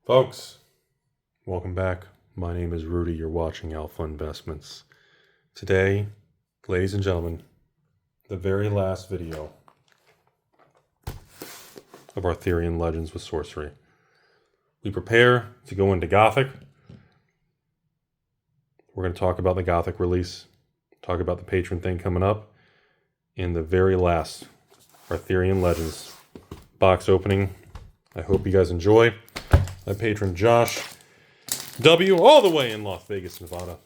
Folks, welcome back. My name is Rudy. You're watching Alpha Investments. Today, ladies and gentlemen, the very last video of Arthurian Legends with Sorcery. We prepare to go into Gothic. We're going to talk about the Gothic release, talk about the patron thing coming up, and the very last Arthurian Legends box opening. I hope you guys enjoy. My patron Josh W. all the way in Las Vegas, Nevada.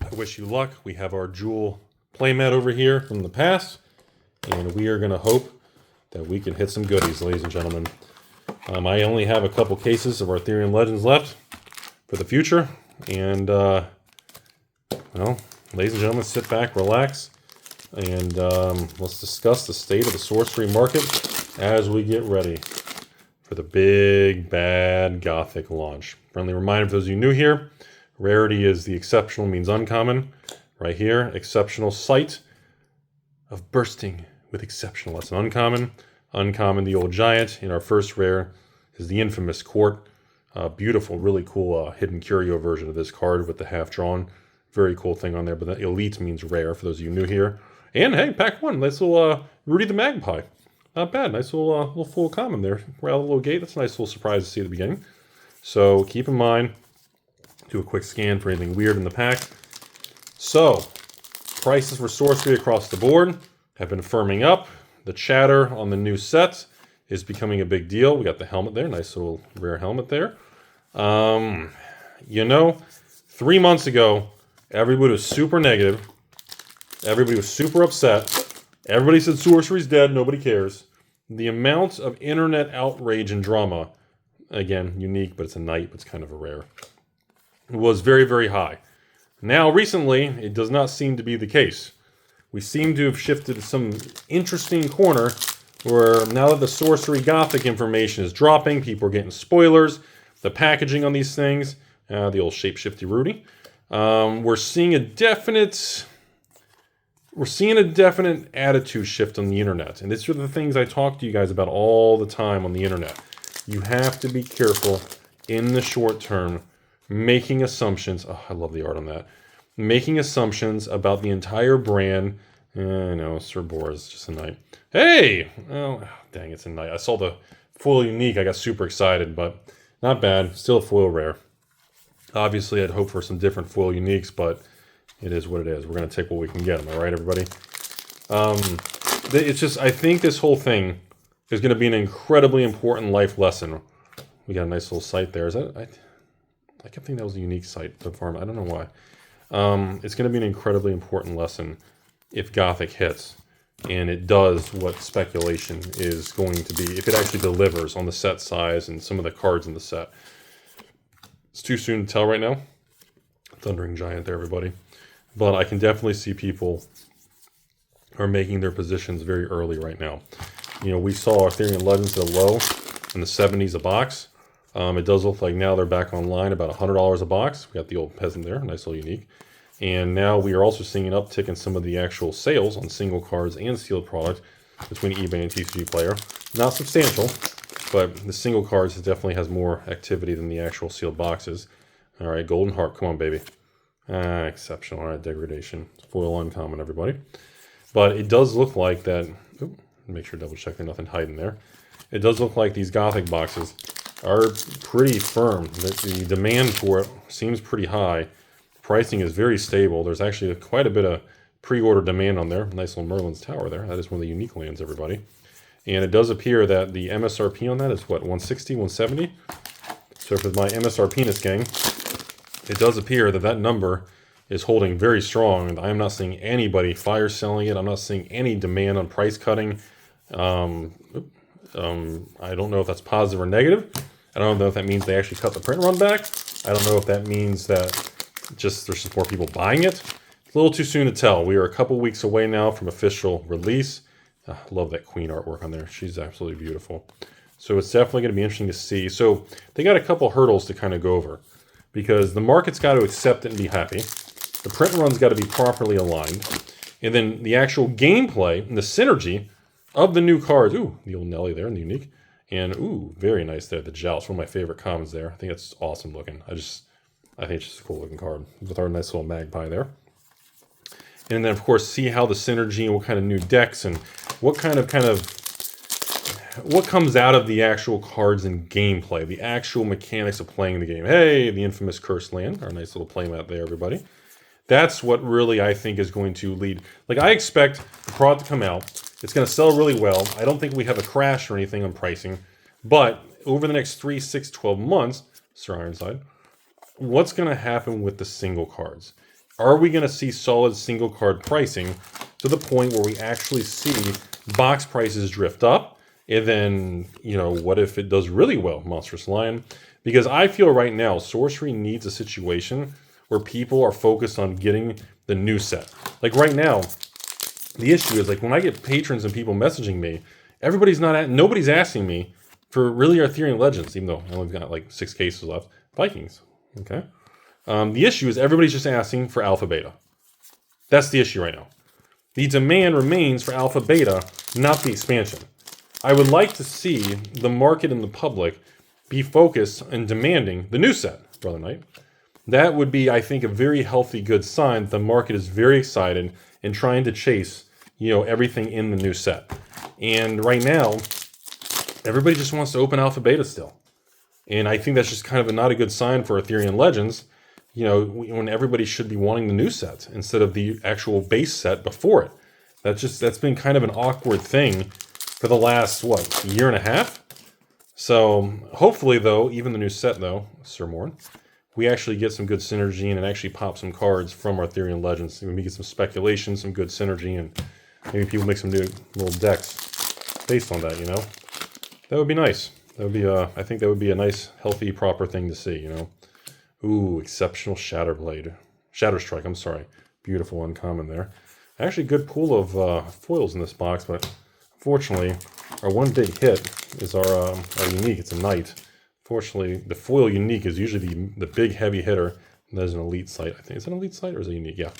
I wish you luck. We have our jewel playmat over here from the past, and we are going to hope that we can hit some goodies, ladies and gentlemen. I only have a couple cases of Arthurian Legends left for the future, and well, ladies and gentlemen, sit back, relax, and let's discuss the state of the sorcery market as we get ready for the big, bad Gothic launch. Friendly reminder for those of you new here, rarity is the exceptional means uncommon. Right here, exceptional sight of bursting with exceptional. That's an uncommon. Uncommon, the old giant. In our first rare is the infamous court. Beautiful, really cool hidden curio version of this card with the half drawn. Very cool thing on there, but the elite means rare for those of you new here. And hey, pack one, nice little Rudy the Magpie. Not bad, nice little full common there. Right out of the little gate, that's a nice little surprise to see at the beginning. So keep in mind, do a quick scan for anything weird in the pack. So, prices for sorcery across the board have been firming up. The chatter on the new set is becoming a big deal. We got the helmet there, nice little rare helmet there. 3 months ago, everybody was super negative. Everybody was super upset. Everybody said sorcery's dead, nobody cares. The amount of internet outrage and drama, again, unique, but it's a knight, but it's kind of a rare, was very, very high. Now, recently, it does not seem to be the case. We seem to have shifted to some interesting corner where now that the sorcery Gothic information is dropping, people are getting spoilers, the packaging on these things, the old shapeshifty Rudy. We're seeing a definite attitude shift on the internet. And these are the things I talk to you guys about all the time on the internet. You have to be careful in the short term, making assumptions. Oh, I love the art on that. Making assumptions about the entire brand. I know, Sir Boar is just a knight. Hey! Oh, dang, it's a knight. I saw the foil unique. I got super excited, but not bad. Still a foil rare. Obviously, I'd hope for some different foil uniques, but it is what it is. We're going to take what we can get. Am I right, everybody? It's just, I think this whole thing is going to be an incredibly important life lesson. We got a nice little site there. Is that... I kept thinking that was a unique site, the farm. I don't know why. It's going to be an incredibly important lesson if Gothic hits. And it does what speculation is going to be. If it actually delivers on the set size and some of the cards in the set. It's too soon to tell right now. Thundering Giant there, everybody. But I can definitely see people are making their positions very early right now. You know, we saw Arthurian Legends at a low in the 70s a box. It does look like now they're back online, about $100 a box. We got the old peasant there, nice little unique. And now we are also seeing an uptick in some of the actual sales on single cards and sealed product between eBay and P.C.G player. Not substantial, but the single cards definitely has more activity than the actual sealed boxes. All right, Golden Heart, come on, baby. Exceptional. All right, degradation. Foil uncommon, everybody. But it does look like that... Ooh, make sure to double check there's nothing hiding there. It does look like these Gothic boxes are pretty firm. The demand for it seems pretty high. Pricing is very stable. There's actually quite a bit of pre-order demand on there. Nice little Merlin's Tower there. That is one of the unique lands, everybody. And it does appear that the MSRP on that is, what, 160, 170? So for my MSRP-ness gang, it does appear that that number is holding very strong. And I am not seeing anybody fire selling it. I'm not seeing any demand on price cutting. I don't know if that's positive or negative. I don't know if that means they actually cut the print run back. I don't know if that means that just there's just more people buying it. It's a little too soon to tell. We are a couple weeks away now from official release. I love that queen artwork on there. She's absolutely beautiful. So it's definitely going to be interesting to see. So they got a couple hurdles to kind of go over because the market's got to accept it and be happy. The print run's got to be properly aligned. And then the actual gameplay and the synergy of the new cards. Ooh, the old Nelly there and the unique. And, ooh, very nice there, the Joust. One of my favorite commons there. I think it's awesome looking. I think it's just a cool looking card with our nice little magpie there. And then, of course, see how the synergy and what kind of new decks and what what comes out of the actual cards and gameplay, the actual mechanics of playing the game. Hey, the infamous Cursed Land, our nice little playmat there, everybody. That's what really I think is going to lead. Like, I expect the product to come out. It's going to sell really well. I don't think we have a crash or anything on pricing. But over the next 3, 6, 12 months, Sir Ironside, what's going to happen with the single cards? Are we going to see solid single card pricing to the point where we actually see box prices drift up? And then, you know, what if it does really well, Monstrous Lion? Because I feel right now, Sorcery needs a situation where people are focused on getting the new set. Like right now, the issue is like when I get patrons and people messaging me, nobody's asking me for really Arthurian Legends, even though I only got like 6 cases left. Vikings, okay? The issue is everybody's just asking for Alpha Beta. That's the issue right now. The demand remains for Alpha Beta, not the expansion. I would like to see the market and the public be focused and demanding the new set, Brother Knight. That would be, I think, a very healthy, good sign that the market is very excited and trying to chase, you know, everything in the new set. And right now, everybody just wants to open Alpha Beta still. And I think that's just kind of not a good sign for Arthurian Legends, you know, when everybody should be wanting the new set instead of the actual base set before it. That's been kind of an awkward thing for the last, what, year and a half? So hopefully, though, even the new set, though, Sir Morn, we actually get some good synergy and actually pop some cards from Arthurian Legends. Maybe get some speculation, some good synergy, and maybe people make some new little decks based on that, you know? That would be nice. That would be, I think that would be a nice, healthy, proper thing to see, you know? Ooh, exceptional Shatterstrike, I'm sorry. Beautiful uncommon there. Actually, good pool of foils in this box, but unfortunately, our one big hit is our unique. It's a knight. Fortunately, the foil unique is usually the big heavy hitter. There's an elite sight, I think. Is it an elite sight or is it unique? Yeah.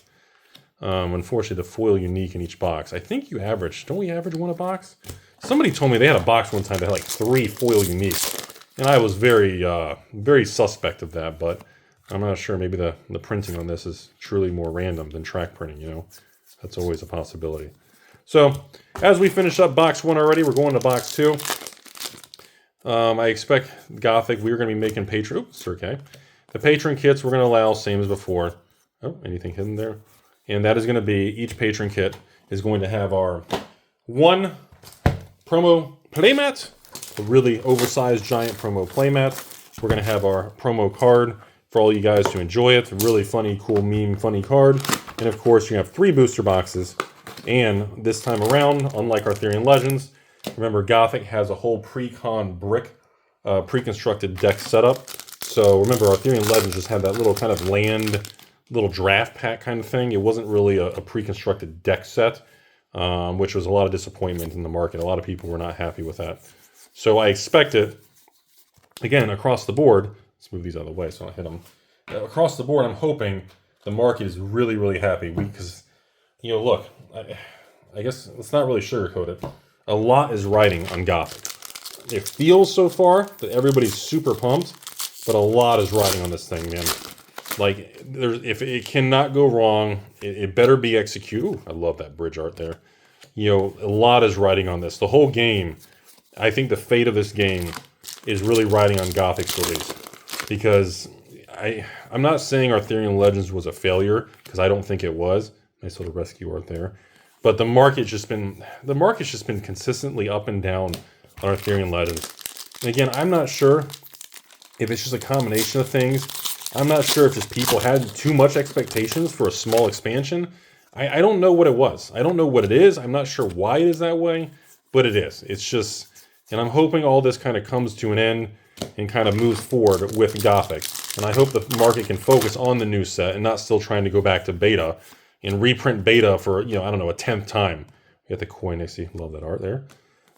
Unfortunately, the foil unique in each box. I think you average. Don't we average one a box? Somebody told me they had a box one time that had like 3 foil uniques. And I was very, very suspect of that, but I'm not sure. Maybe the printing on this is truly more random than track printing, you know? That's always a possibility. So, as we finish up box 1 already, we're going to box 2. I expect Gothic, we're going to be making patron. Oops, okay. The patron kits we're going to allow, same as before. Oh, anything hidden there? And that is going to be, each patron kit is going to have our 1 promo playmat, a really oversized giant promo playmat. We're going to have our promo card for all you guys to enjoy it. A really funny, cool meme, funny card. And of course, you have 3 booster boxes. And this time around, unlike Arthurian Legends, remember Gothic has a whole pre-con brick, pre-constructed deck setup. So remember, Arthurian Legends just had that little kind of land, little draft pack kind of thing. It wasn't really a pre-constructed deck set, which was a lot of disappointment in the market. A lot of people were not happy with that. So I expect it, again, across the board. Let's move these out of the way so I don't hit them. Across the board, I'm hoping the market is really, really happy because, you know, look, I guess let's not really sugarcoat it. A lot is riding on Gothic. It feels so far that everybody's super pumped, but a lot is riding on this thing, man. Like, if it cannot go wrong, it better be executed. Ooh, I love that bridge art there. You know, a lot is riding on this. The whole game, I think the fate of this game is really riding on Gothic's release. Because I'm not saying Arthurian Legends was a failure, because I don't think it was. Nice little rescue art there. But the market's just been consistently up and down on Arthurian Legends. And again, I'm not sure if it's just a combination of things. I'm not sure if just people had too much expectations for a small expansion. I don't know what it was. I don't know what it is. I'm not sure why it is that way, but it is. It's just, and I'm hoping all this kind of comes to an end and kind of moves forward with Gothic. And I hope the market can focus on the new set and not still trying to go back to beta and reprint beta for, you know, I don't know, a 10th time. We got the coin, I see. Love that art there.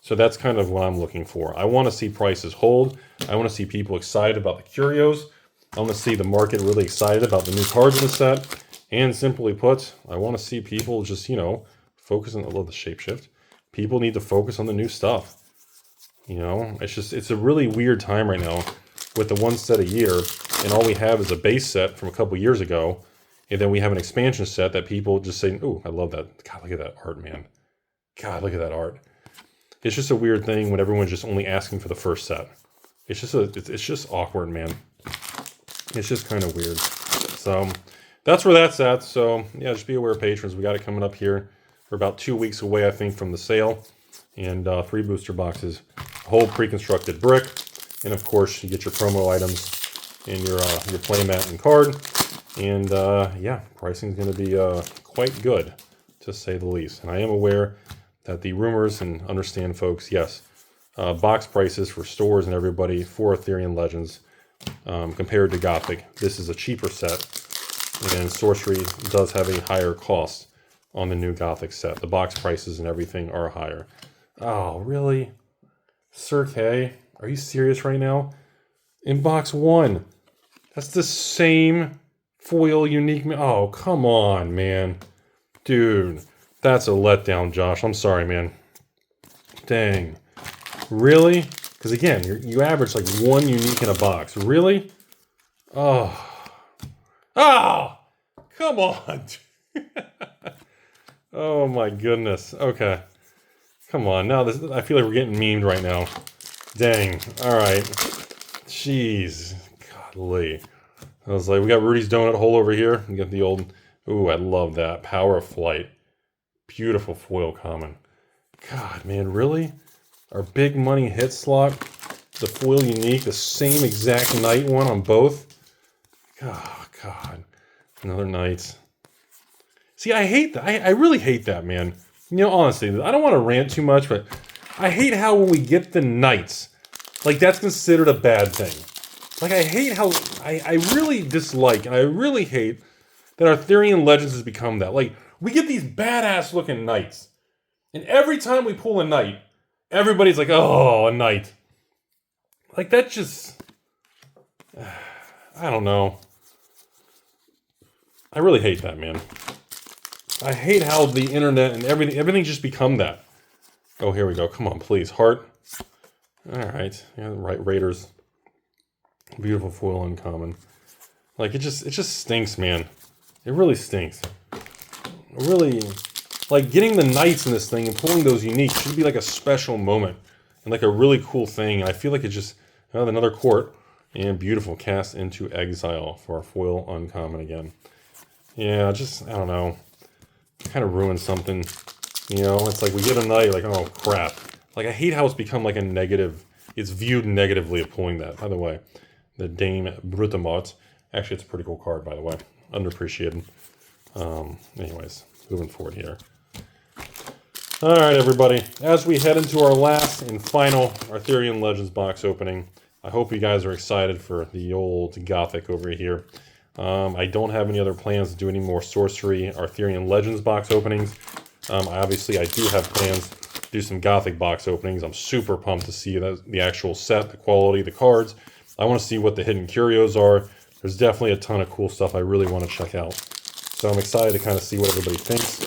So that's kind of what I'm looking for. I want to see prices hold. I want to see people excited about the curios. I want to see the market really excited about the new cards in the set. And simply put, I want to see people just, you know, focus on, I love the shapeshift. People need to focus on the new stuff. You know, it's a really weird time right now with the one set a year, and all we have is a base set from a couple years ago, and then we have an expansion set that people just say, "Oh, I love that. God, look at that art, man. God, look at that art." It's just a weird thing when everyone's just only asking for the first set. It's just awkward, man. It's just kind of weird. So that's where that's at. So yeah, just be aware, patrons. We got it coming up here. We're about 2 weeks away, I think, from the sale, and 3 booster boxes, a whole pre-constructed brick, and of course you get your promo items and your playmat and card. And yeah, pricing is going to be quite good, to say the least. And I am aware that the rumors, and understand, folks, yes, box prices for stores and everybody for Arthurian Legends compared to Gothic, this is a cheaper set, and Sorcery does have a higher cost on the new Gothic set. The box prices and everything are higher. Oh, really? Sir K? Are you serious right now? In box 1, that's the same foil unique. Oh, come on, man. Dude, that's a letdown, Josh. I'm sorry, man. Dang. Really? Because again, you average like 1 unique in a box. Really? Oh. Oh! Come on. Oh my goodness. Okay. Come on. Now I feel like we're getting memed right now. Dang. Alright. Jeez. Godly. I was like, we got Rudy's Donut Hole over here. We got the old... Ooh, I love that. Power of Flight. Beautiful foil common. God, man, really? Our big money hit slot? The foil unique, the same exact knight one on both? Oh, God. Another knight. See, I hate that. I really hate that, man. You know, honestly, I don't want to rant too much, but I hate how when we get the knights, like, that's considered a bad thing. Like, I hate how... I really dislike, and I really hate that Arthurian Legends has become that. Like, we get these badass-looking knights, and every time we pull a knight, everybody's like, oh, a knight. Like, that just... I don't know. I really hate that, man. I hate how the internet and everything just become that. Oh, here we go. Come on, please. Heart. Alright. Yeah, right, Raiders. Beautiful foil uncommon. Like, it just stinks, man. It really stinks. Really, like, getting the knights in this thing and pulling those unique should be like a special moment. And like a really cool thing. And I feel like it just... another court. And beautiful. Cast into Exile for our foil uncommon again. Yeah, just, I don't know. Kind of ruins something. You know, it's like we get a knight, like, oh, crap. Like, I hate how it's become like a negative... It's viewed negatively of pulling that. By the way, the Dame Brutamot. Actually, it's a pretty cool card, by the way. Underappreciated. Anyways, moving forward here. Alright, everybody. As we head into our last and final Arthurian Legends box opening, I hope you guys are excited for the old Gothic over here. I don't have any other plans to do any more Sorcery Arthurian Legends box openings. Obviously, I do have plans to do some Gothic box openings. I'm super pumped to see the actual set, the quality, the cards. I want to see what the hidden curios are. There's definitely a ton of cool stuff I really want to check out. So I'm excited to kind of see what everybody thinks.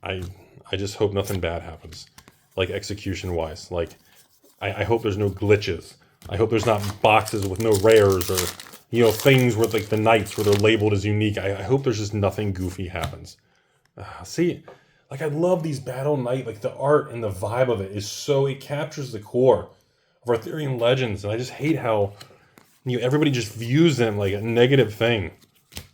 I just hope nothing bad happens, like execution-wise. Like, I hope there's no glitches. I hope there's not boxes with no rares or, you know, things with like the knights where they're labeled as unique. I hope there's just nothing goofy happens. See, like I love these Battle Knight, like the art and the vibe of it is so, it captures the core of Arthurian Legends, and I just hate how, you know, everybody just views them like a negative thing.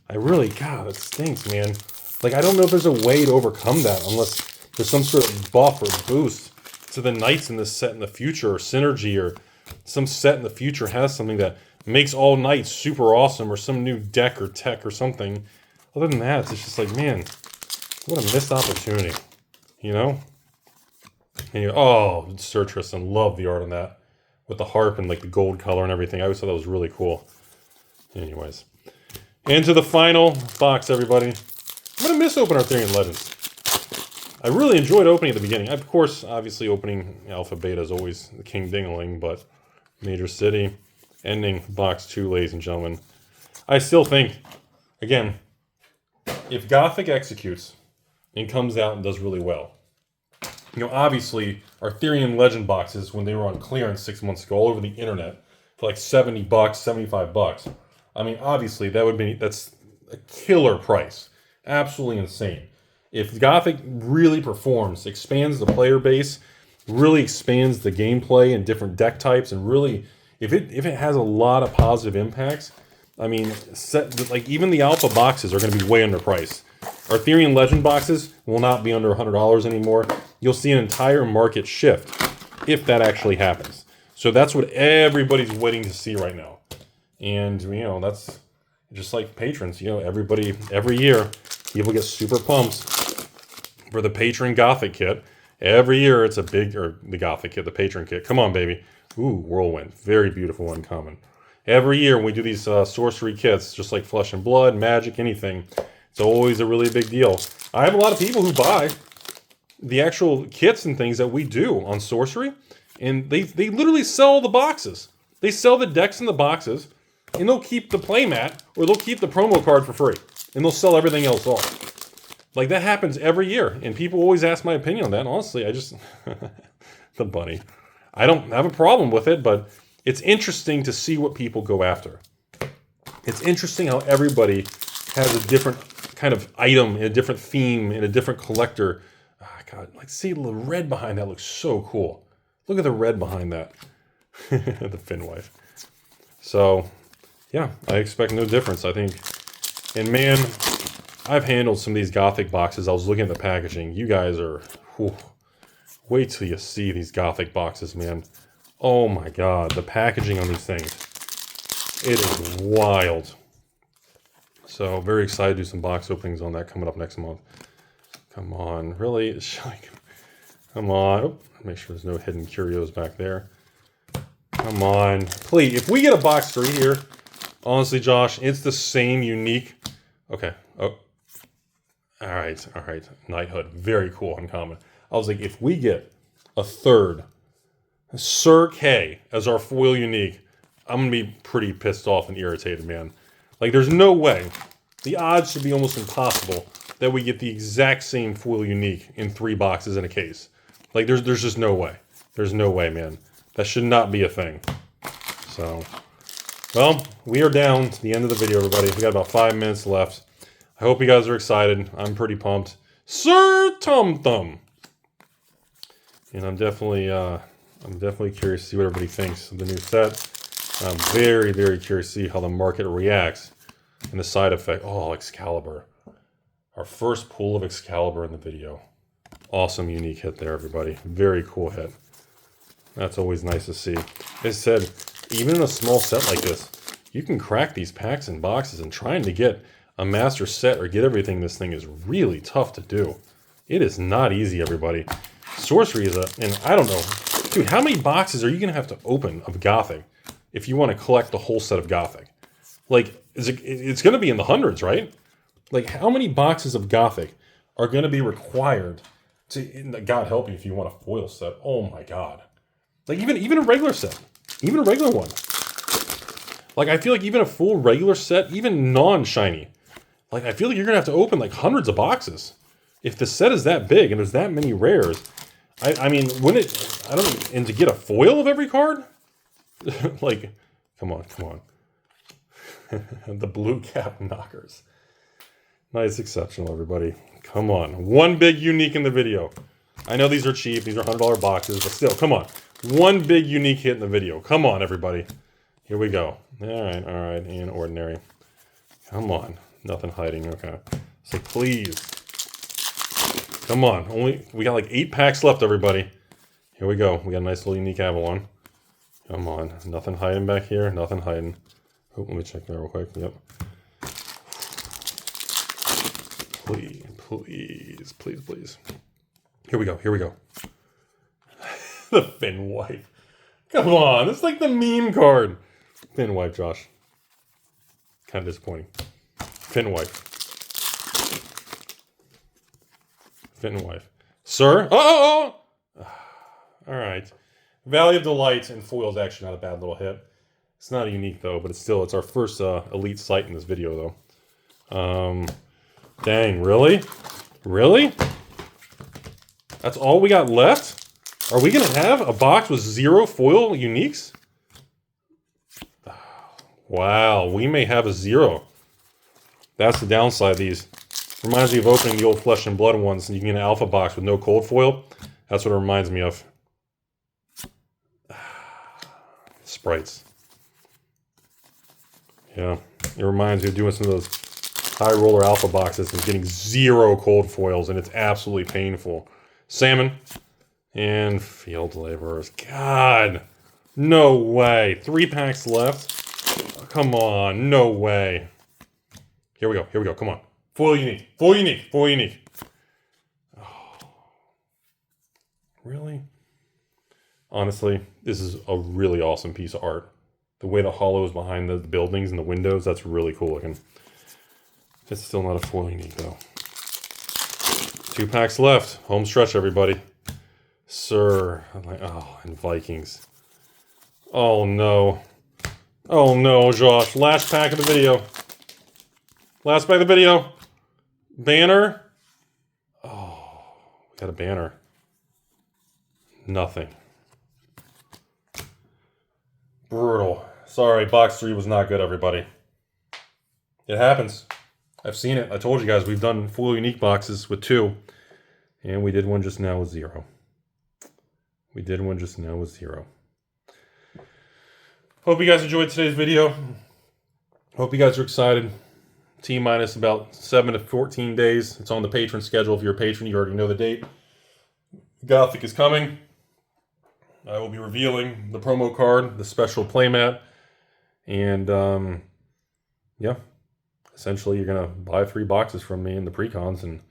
I really, God, it stinks, man. Like, I don't know if there's a way to overcome that unless there's some sort of buff or boost to the knights in this set in the future, or synergy, or some set in the future has something that makes all knights super awesome, or some new deck or tech or something. Other than that, it's just like, man, what a missed opportunity, you know? And you, oh, Sir Tristan, love the art on that. With the harp and like the gold color and everything. I always thought that was really cool. Anyways. Into the final box, everybody. I'm going to miss open Arthurian Legends. I really enjoyed opening at the beginning. Of course, obviously opening Alpha Beta is always the king dingling, but Major City, ending box 2, ladies and gentlemen. I still think, again, if Gothic executes and comes out and does really well, You know, obviously, Arthurian Legend boxes, when they were on clearance 6 months ago all over the internet for like $70, $75. I mean, obviously, that's a killer price. Absolutely insane. If Gothic really performs, expands the player base, really expands the gameplay and different deck types, and really, if it has a lot of positive impacts, I mean, like even the alpha boxes are going to be way underpriced. Arthurian Legend boxes will not be under $100 anymore. You'll see an entire market shift if that actually happens. So that's what everybody's waiting to see right now. And, you know, that's just like patrons. You know, every year, people get super pumped for the patron Gothic kit. Every year it's a big, or the Gothic kit, the patron kit. Come on, baby. Ooh, Whirlwind. Very beautiful, uncommon. Every year when we do these sorcery kits, just like Flesh and Blood, Magic, anything, it's always a really big deal. I have a lot of people who buy the actual kits and things that we do on sorcery, and they literally sell the boxes. They sell the decks and the boxes, and they'll keep the playmat, or they'll keep the promo card for free, and they'll sell everything else off. Like, that happens every year, and people always ask my opinion on that, and honestly, I just... the bunny. I don't have a problem with it, but it's interesting to see what people go after. It's interesting how everybody has a different kind of item, a different theme, and a different collector. Oh, God, like, see the red behind that looks so cool. Look at the red behind that. The Finwife. So, yeah, I expect no difference, I think. And man, I've handled some of these Gothic boxes. I was looking at the packaging. You guys are... whew, wait till you see these Gothic boxes, man. Oh my God, the packaging on these things. It is wild. So, very excited to do some box openings on that coming up next month. Come on, really? Come on. Oh, make sure there's no hidden curios back there. Come on. Please, if we get a box 3 here, honestly, Josh, it's the same unique... Okay. Oh. Alright. Knighthood. Very cool, uncommon. I was like, if we get a third Sir K as our foil unique, I'm going to be pretty pissed off and irritated, man. Like, there's no way. The odds should be almost impossible that we get the exact same foil unique in 3 boxes in a case. Like, there's just no way. There's no way, man. That should not be a thing. So, well, we are down to the end of the video, everybody. We got about 5 minutes left. I hope you guys are excited. I'm pretty pumped. Sir Tum Thum! And I'm definitely curious to see what everybody thinks of the new set. I'm very, very curious to see how the market reacts and the side effect. Oh, Excalibur. Our first pull of Excalibur in the video. Awesome unique hit there, everybody. Very cool hit. That's always nice to see. As I said, even in a small set like this, you can crack these packs and boxes, and trying to get a master set or get everything in this thing is really tough to do. It is not easy, everybody. Sorcery is and I don't know. Dude, how many boxes are you going to have to open of Gothic if you want to collect the whole set of Gothic? Like, it's going to be in the hundreds, right? Like, how many boxes of Gothic are going to be required to... God help you if you want a foil set. Oh my God. Like, even a regular set. Even a regular one. Like, I feel like even a full regular set, even non-shiny, like, I feel like you're going to have to open, like, hundreds of boxes. If the set is that big and there's that many rares, I mean, wouldn't it... I don't know, and to get a foil of every card? Like, come on. The blue cap knockers. Nice, exceptional, everybody. Come on. One big unique in the video. I know these are cheap. These are $100 boxes, but still, come on. One big unique hit in the video. Come on, everybody. Here we go. All right. And ordinary. Come on. Nothing hiding. Okay. So please. Come on. We got like 8 packs left, everybody. Here we go. We got a nice little unique Avalon. Come on. Nothing hiding back here. Nothing hiding. Oh, let me check that real quick. Yep. Please. Here we go. The Finwife. Come on. It's like the meme card. Finwife, Josh. Kind of disappointing. Finwife. Sir? Oh! All right. Valley of Delight and foil's actually not a bad little hit. It's not a unique, though, but it's our first elite sight in this video, though. Dang, really? Really? That's all we got left? Are we going to have a box with 0 foil uniques? Wow, we may have a 0. That's the downside of these. Reminds me of opening the old Flesh and Blood ones, and you can get an alpha box with no cold foil. That's what it reminds me of. Sprites. Yeah, it reminds me of doing some of those high roller alpha boxes and getting 0 cold foils, and it's absolutely painful. Salmon and field laborers. God, no way. 3 packs left. Oh, come on, no way. Here we go, come on. Foil unique, foil unique, foil unique. Oh, really? Honestly, this is a really awesome piece of art. The way the hollow is behind the buildings and the windows, that's really cool looking. It's still not a foil unique though. 2 packs left. Home stretch, everybody. Sir. I'm like, oh, and Vikings. Oh no. Oh no, Josh. Last pack of the video. Last pack of the video. Banner. Oh, we got a banner. Nothing. Brutal. Sorry, box 3 was not good, everybody. It happens. I've seen it. I told you guys we've done full unique boxes with 2. And we did one just now with 0. We did one just now with 0. Hope you guys enjoyed today's video. Hope you guys are excited. T-minus about 7 to 14 days. It's on the patron schedule. If you're a patron, you already know the date. Gothic is coming. I will be revealing the promo card, the special playmat, and yeah, essentially you're gonna buy 3 boxes from me in the pre-cons, and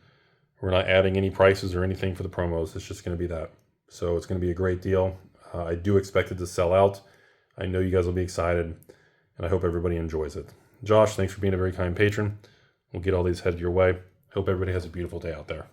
we're not adding any prices or anything for the promos. It's just gonna be that. So it's gonna be a great deal. I do expect it to sell out. I know you guys will be excited, and I hope everybody enjoys it. Josh, thanks for being a very kind patron. We'll get all these headed your way. Hope everybody has a beautiful day out there.